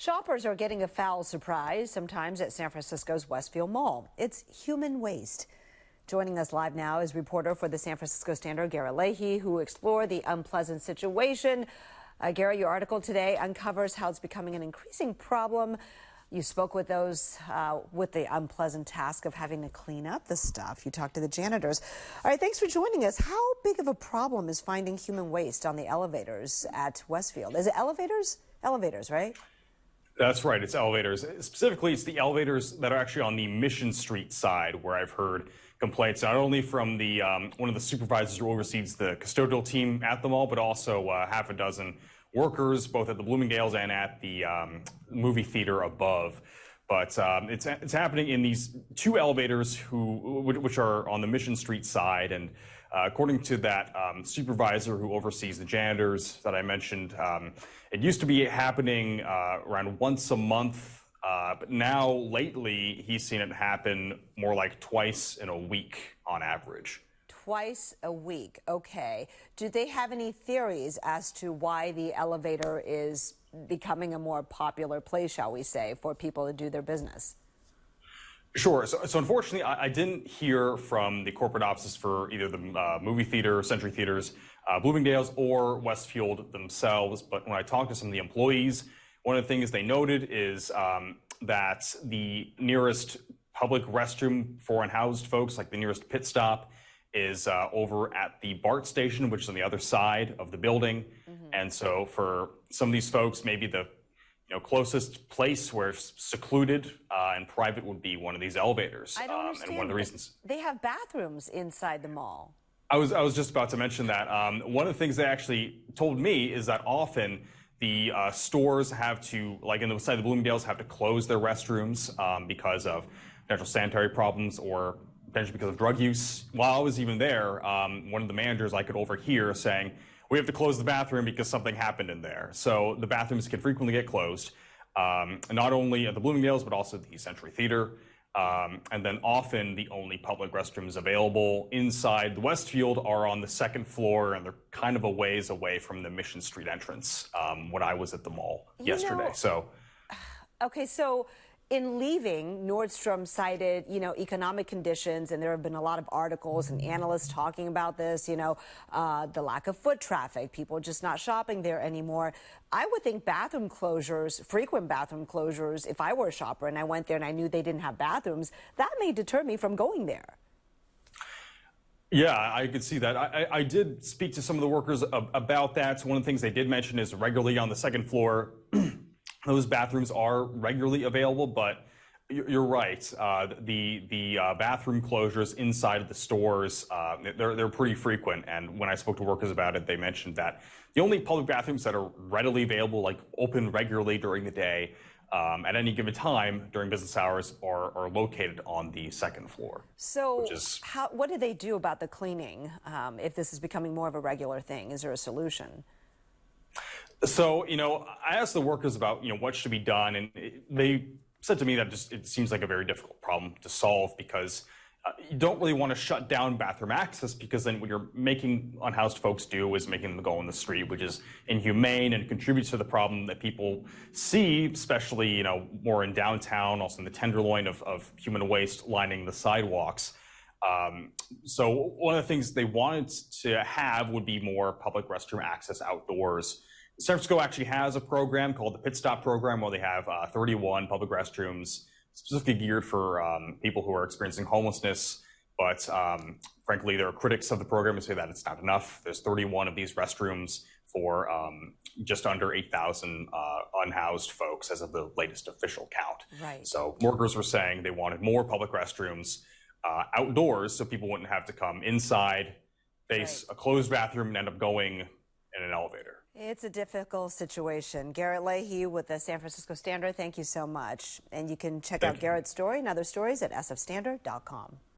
Shoppers are getting a foul surprise sometimes at San Francisco's Westfield Mall. It's human waste. Joining us live now is reporter for the San Francisco Standard, Garrett Leahy, who explored the unpleasant situation. Garrett, your article today uncovers how it's becoming an increasing problem. You spoke with those with the unpleasant task of having to clean up the stuff. You talked to the janitors. All right, thanks for joining us. How big of a problem is finding human waste on the elevators at Westfield? Is it elevators? Elevators, right? That's right. It's elevators. Specifically, it's the elevators that are actually on the Mission Street side where I've heard complaints, not only from the one of the supervisors who oversees the custodial team at the mall, but also half a dozen workers, both at the Bloomingdale's and at the movie theater above. But it's happening in these two elevators which are on the Mission Street side. And according to that supervisor who oversees the janitors that I mentioned, it used to be happening around once a month. But now, lately, he's seen it happen more like twice in a week on average. Twice a week. Okay. Do they have any theories as to why the elevator is becoming a more popular place, shall we say, for people to do their business? Sure. So unfortunately, I didn't hear from the corporate offices for either the movie theater, Century Theaters, Bloomingdale's, or Westfield themselves. But when I talked to some of the employees, one of the things they noted is that the nearest public restroom for unhoused folks, like the nearest pit stop, is over at the BART station, which is on the other side of the building. Mm-hmm. And so for some of these folks, maybe the closest place where it's secluded and private would be one of these elevators. I don't understand. And one of the reasons they have bathrooms inside the mall. I was just about to mention that. One of the things they actually told me is that often the stores have to, like in the side of the Bloomingdale's, have to close their restrooms because of potential sanitary problems or potentially because of drug use. While I was even there, one of the managers I could overhear saying, "We have to close the bathroom because something happened in there." So the bathrooms can frequently get closed, not only at the Bloomingdale's, but also the Century Theater. And then often the only public restrooms available inside the Westfield are on the second floor, and they're kind of a ways away from the Mission Street entrance when I was at the mall yesterday. Okay, so in leaving, Nordstrom cited, economic conditions, and there have been a lot of articles and analysts talking about this, the lack of foot traffic, people just not shopping there anymore. I would think bathroom closures, frequent bathroom closures, if I were a shopper and I went there and I knew they didn't have bathrooms, that may deter me from going there. Yeah, I could see that. I did speak to some of the workers about that. So one of the things they did mention is regularly on the second floor, those bathrooms are regularly available, but you're right. The bathroom closures inside of the stores, they're pretty frequent. And when I spoke to workers about it, they mentioned that the only public bathrooms that are readily available, like open regularly during the day, at any given time during business hours, are located on the second floor. So what do they do about the cleaning if this is becoming more of a regular thing? Is there a solution? So, I asked the workers about, what should be done, and they said to me that it seems like a very difficult problem to solve because you don't really want to shut down bathroom access, because then what you're making unhoused folks do is making them go on the street, which is inhumane and contributes to the problem that people see, especially, more in downtown, also in the Tenderloin of human waste lining the sidewalks. So one of the things they wanted to have would be more public restroom access outdoors. San Francisco actually has a program called the Pit Stop Program, where they have 31 public restrooms specifically geared for people who are experiencing homelessness. But frankly, there are critics of the program who say that it's not enough. There's 31 of these restrooms for just under 8,000 unhoused folks as of the latest official count. Right. So workers were saying they wanted more public restrooms outdoors so people wouldn't have to come inside, face a closed bathroom, and end up going in an elevator. It's a difficult situation. Garrett Leahy with the San Francisco Standard, thank you so much. And you can check out Garrett's story and other stories at sfstandard.com.